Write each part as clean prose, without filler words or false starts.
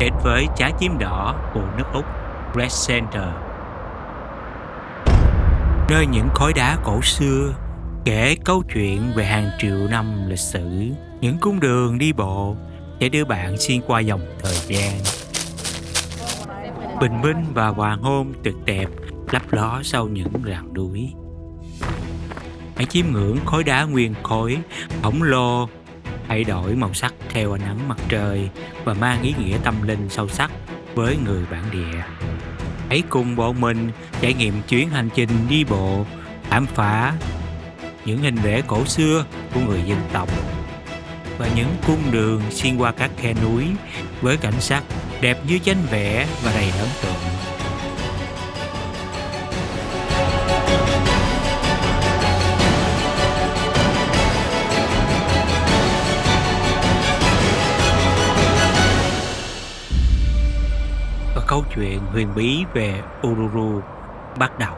đến với Trái chim đỏ của nước Úc, Red Center, nơi những khối đá cổ xưa kể câu chuyện về hàng triệu năm lịch sử. Những cung đường đi bộ sẽ đưa bạn xuyên qua dòng thời gian. Bình minh và hoàng hôn tuyệt đẹp lấp ló sau những rặng núi. Hãy chiêm ngưỡng khối đá nguyên khối khổng lồ thay đổi màu sắc theo ánh nắng mặt trời và mang ý nghĩa tâm linh sâu sắc với người bản địa. Hãy cùng bọn mình trải nghiệm chuyến hành trình đi bộ, khám phá những hình vẽ cổ xưa của người dân tộc và những cung đường xuyên qua các khe núi với cảnh sắc đẹp như tranh vẽ và đầy ấn tượng. Và câu chuyện huyền bí về Uluru bắt đầu.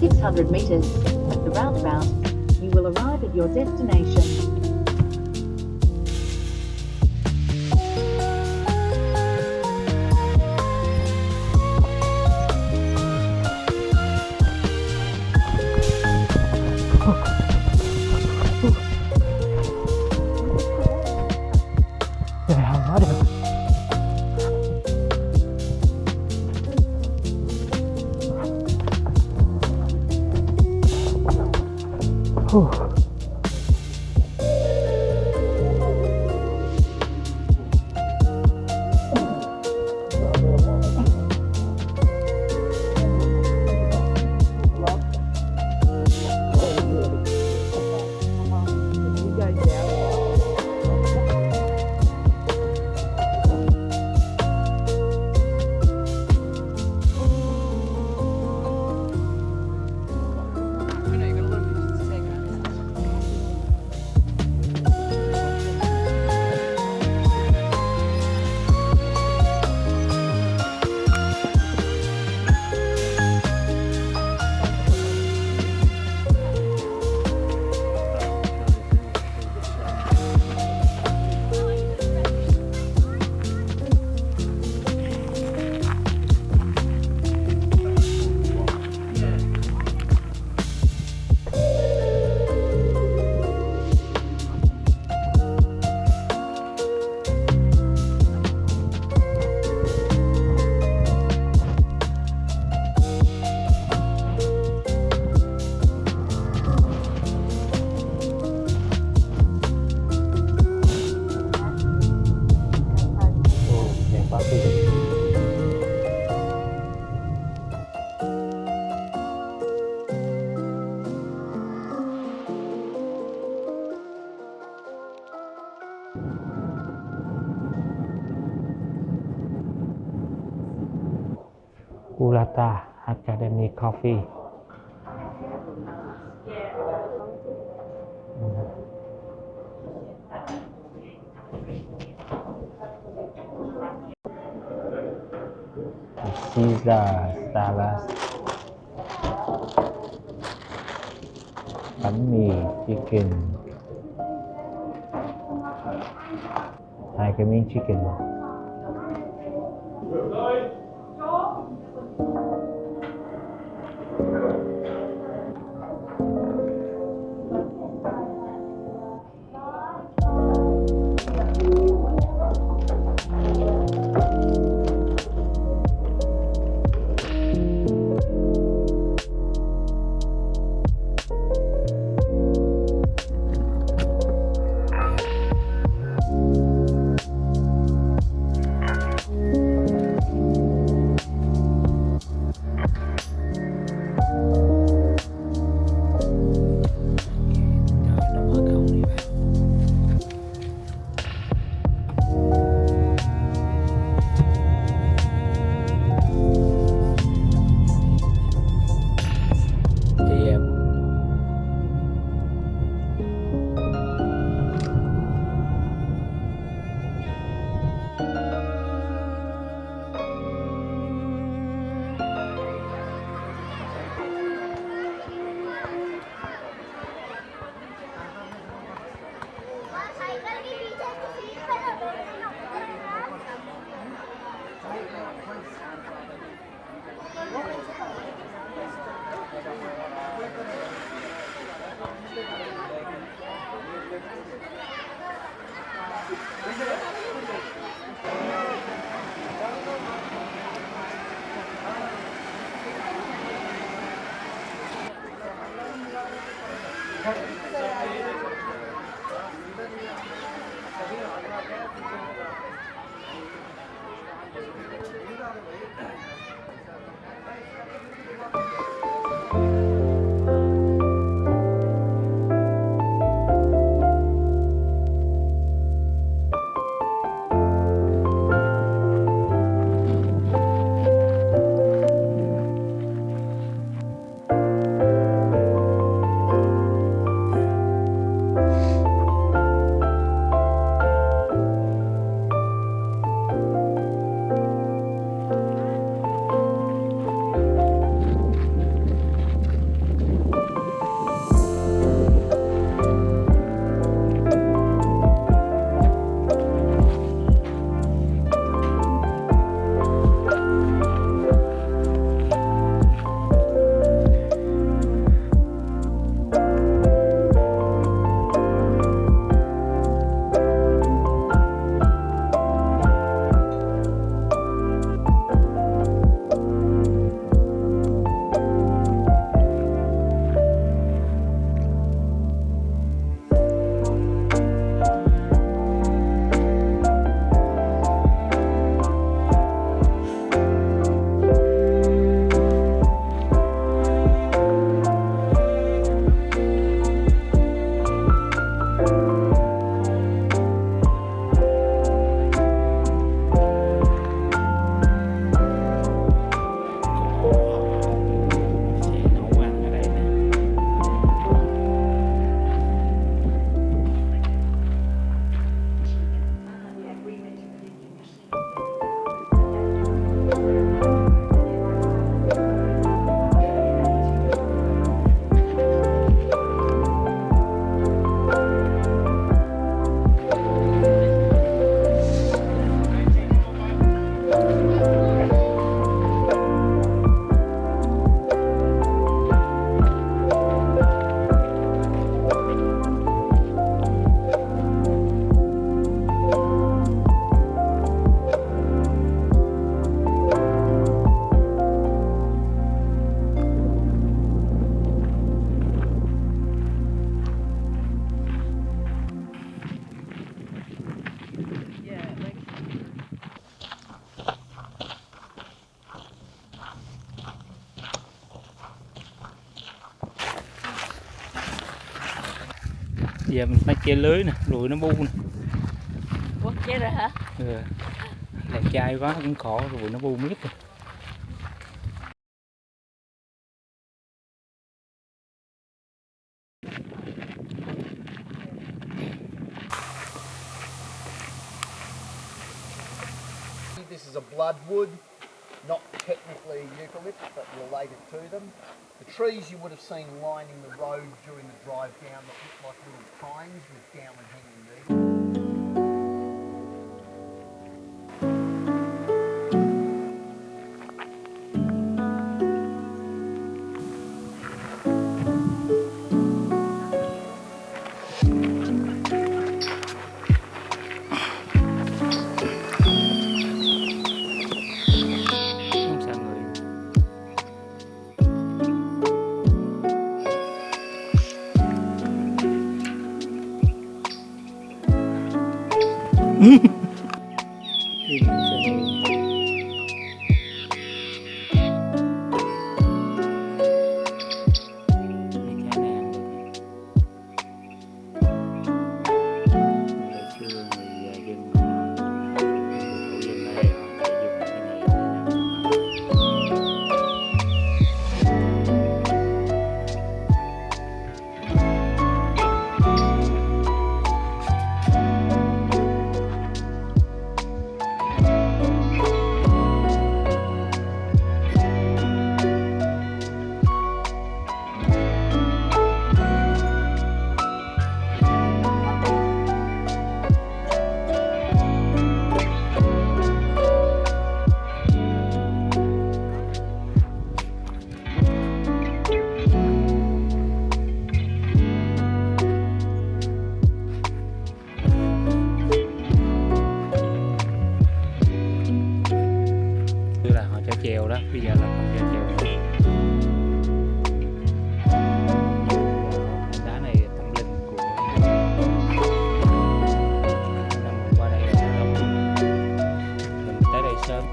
In 600 meters, at the roundabout, you will arrive at your destination. Urata Academy Coffee. Caesar salad, bánh mì chicken, 2 cái miếng chicken. Rồi nó mở cổng đi bạn. Chị em. Cycle के पीछे की सीट पे ना Sẽ nấu ăn ở đây nè. Giờ mình phải che lưới nè, ruồi nó bu nè. Chết rồi hả? Đẹp trai quá cũng khổ rồi nó bu miết rồi. This is a bloodwood, not technically eucalypt, but related to them. The trees you would have seen lining the road during the drive down that look like little pines with downward hanging leaves. Không sợ người. Im lặng sợ người. Mấy cái này ăn được. Ngày xưa người dân thổ dân ở đây họ sẽ dùng cái này để làm món. Xưa là họ cho chèo đó, bây giờ là không cho chèo nữa. Đá này tâm linh của năm mình qua đây là đông, mình tới đây sớm.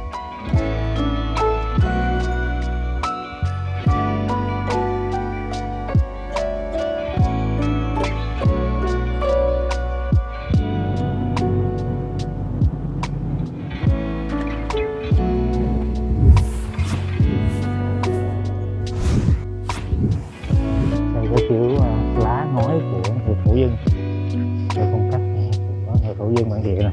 Đây cái kiểu lá ngói của người thổ dân, theo phong cách của người thổ dân bản địa này.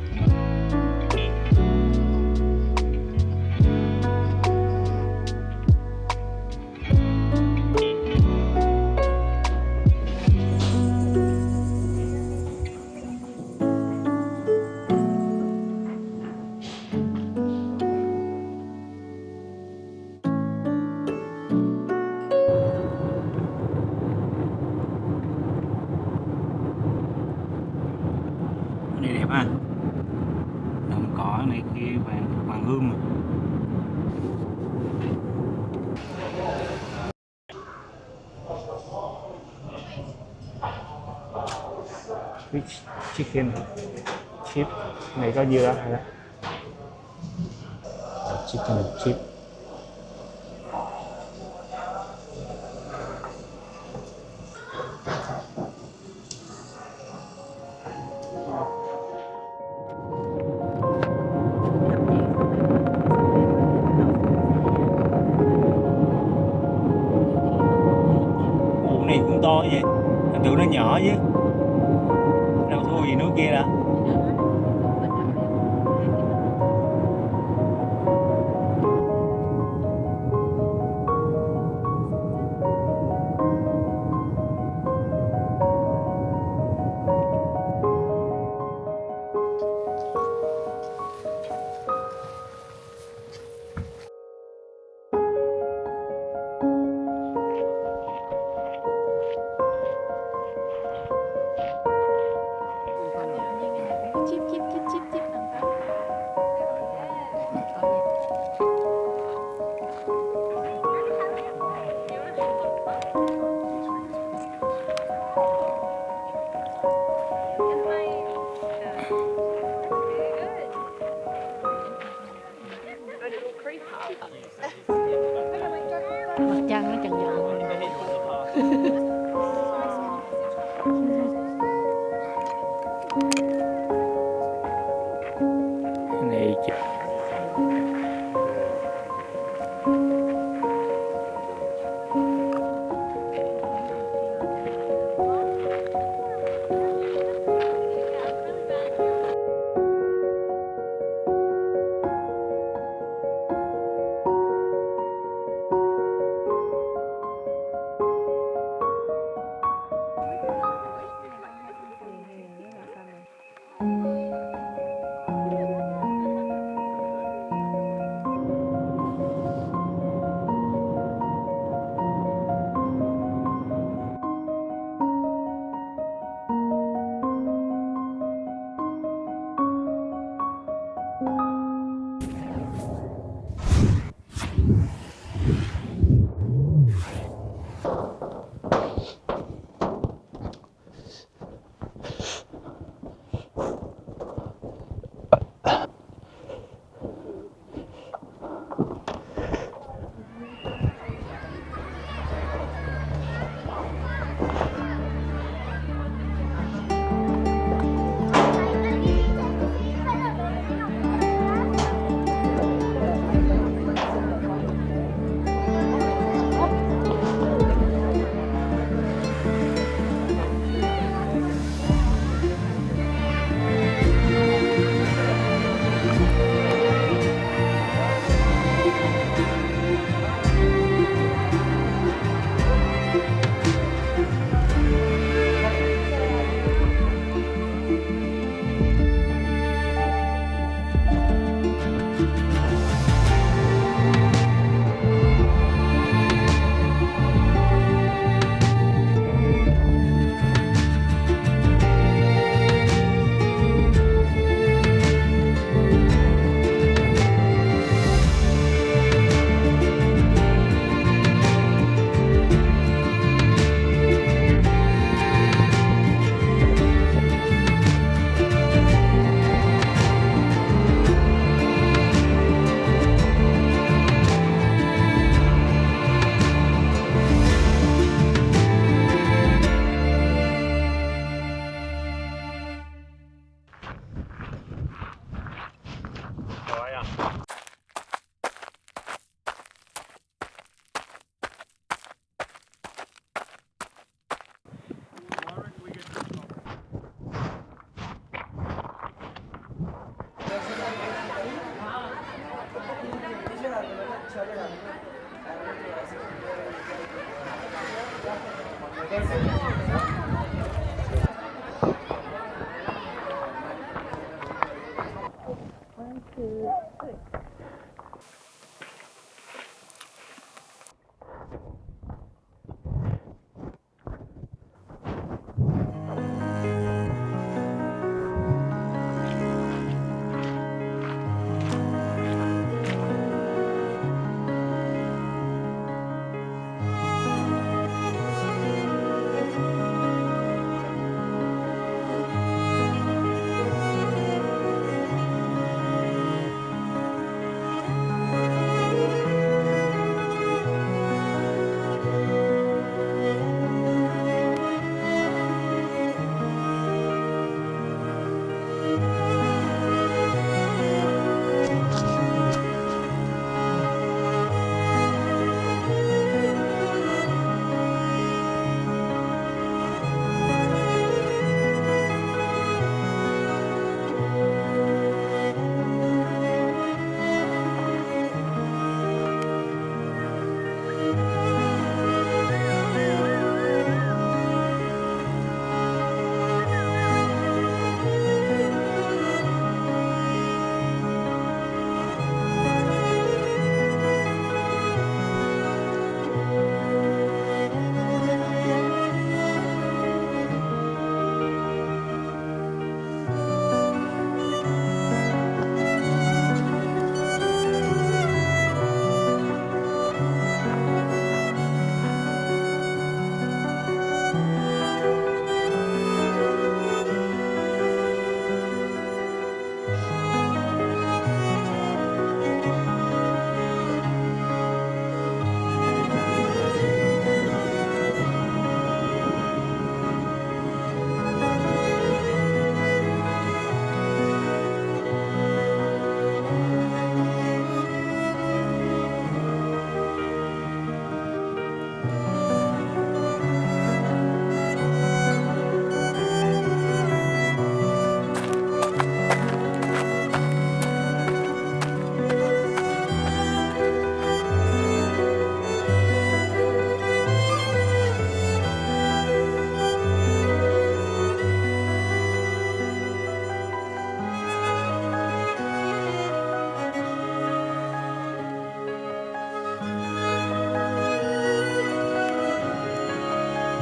Cái này đẹp ha, đồng cỏ này kia vàng vàng hương mà. Fish chicken chip này có dưa hay đó. Chicken chip. Ủa này cũng to vậy, anh tưởng nó nhỏ chứ, đâu thua gì nước kia đâu. hay chứ.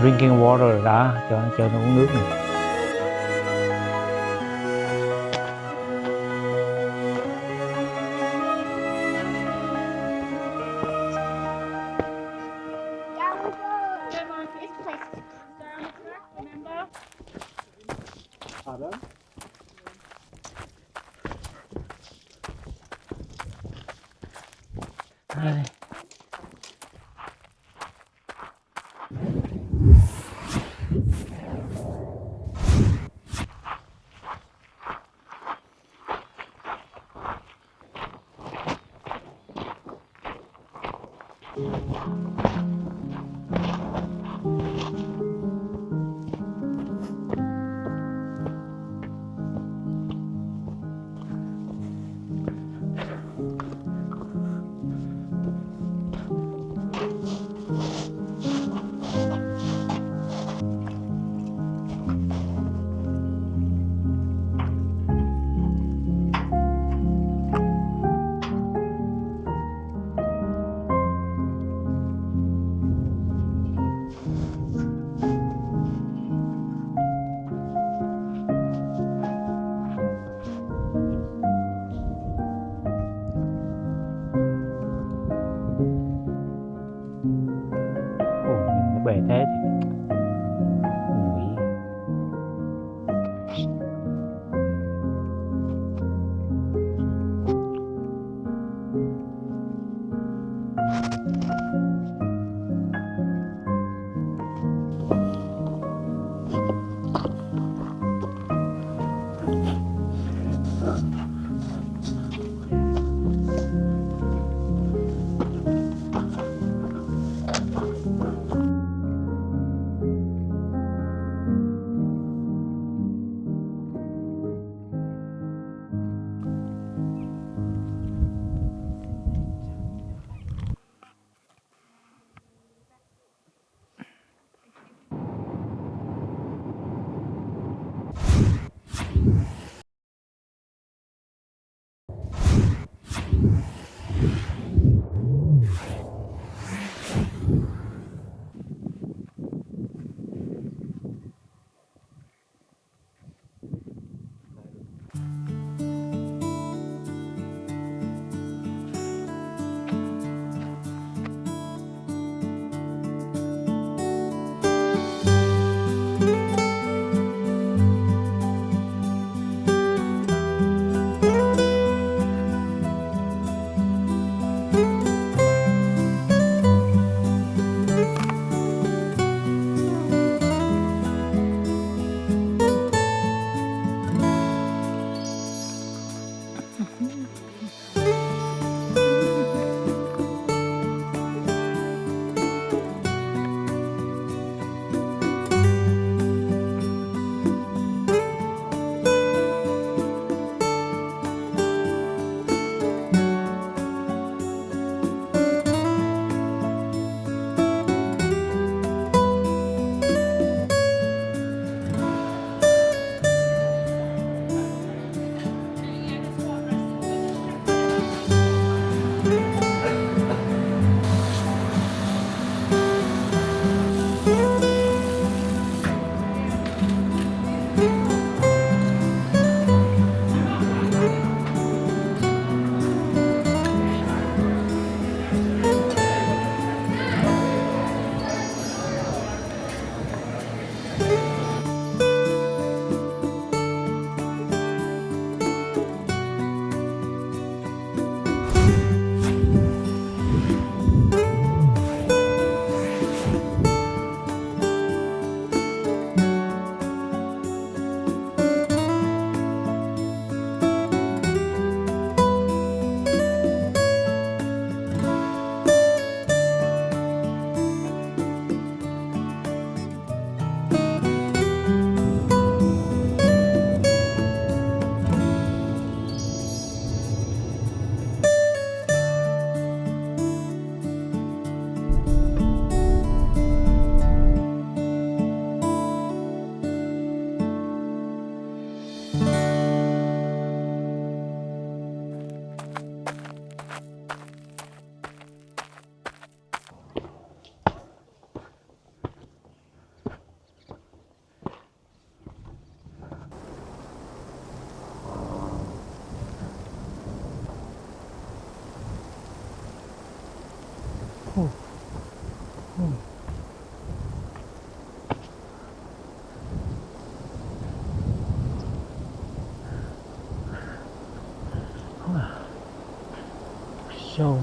drinking water đó, cho nó uống nước này. Grandma, this place is down the track, remember? Pardon? Đây. Ồ, nhìn cái bề thế thì hùng vĩ. Sâu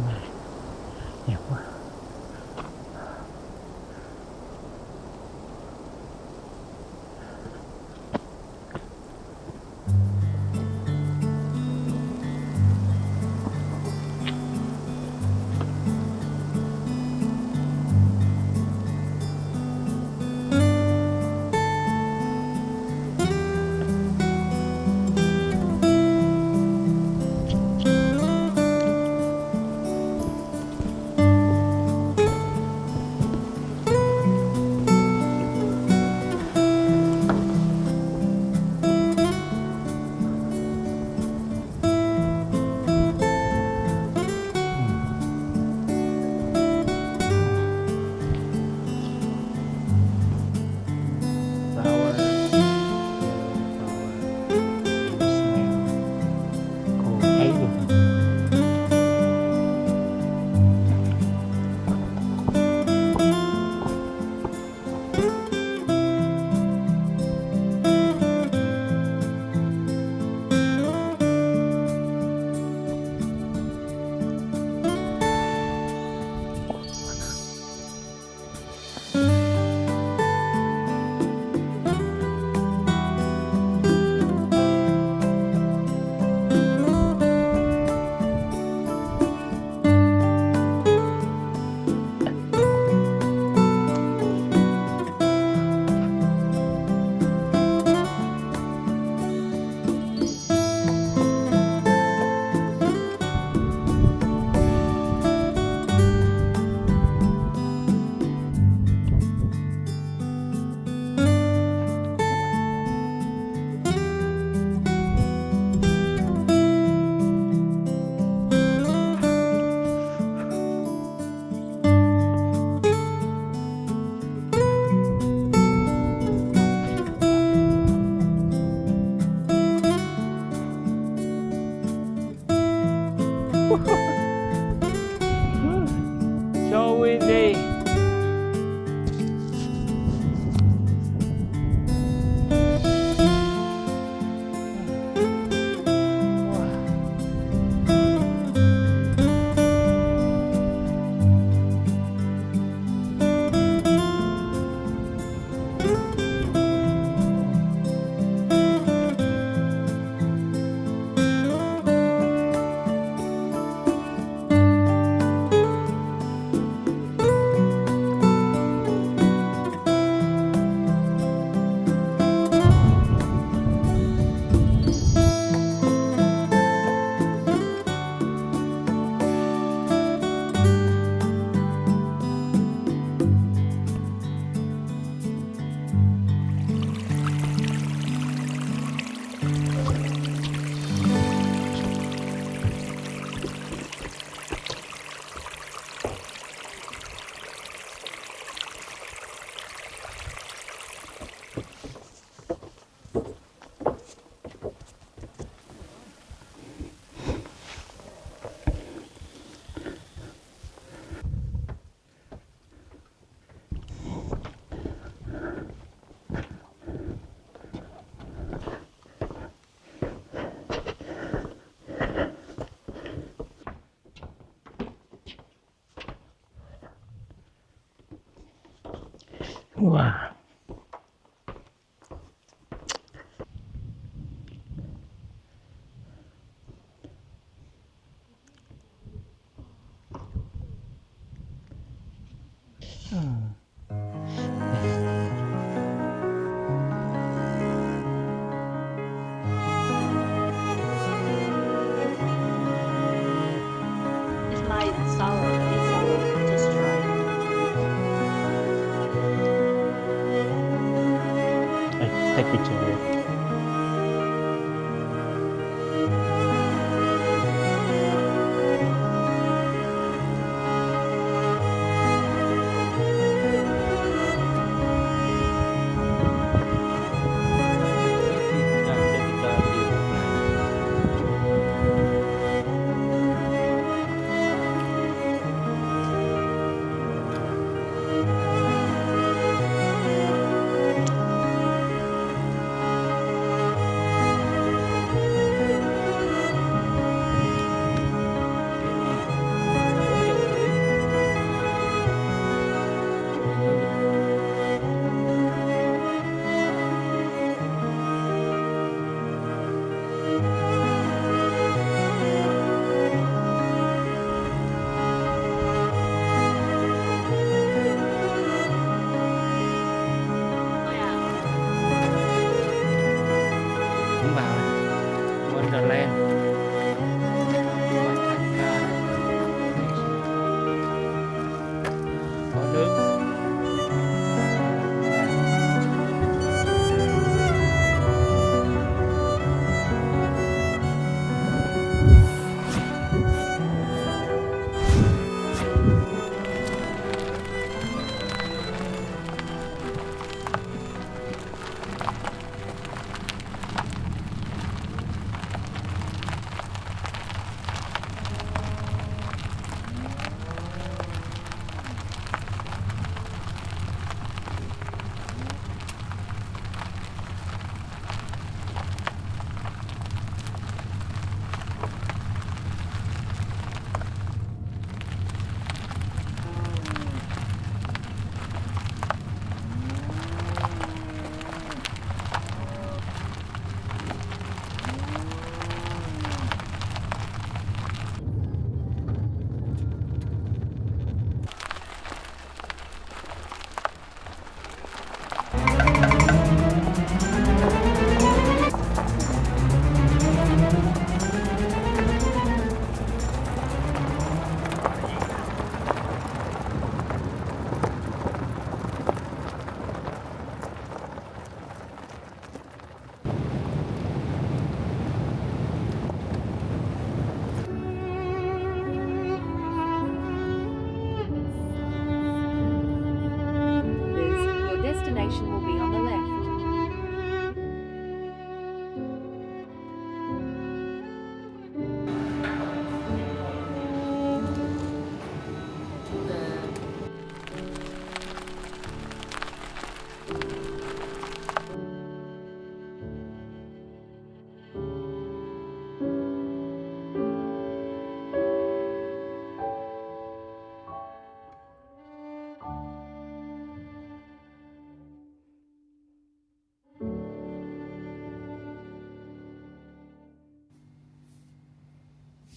này đẹp quá. So windy. Wow. It's made solid, it's solid, just right.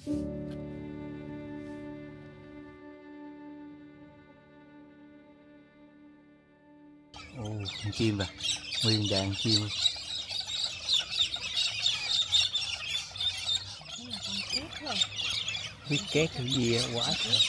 Ồ, con chim rồi, nguyên đàn chim. Biết két cái gì á, quá trời.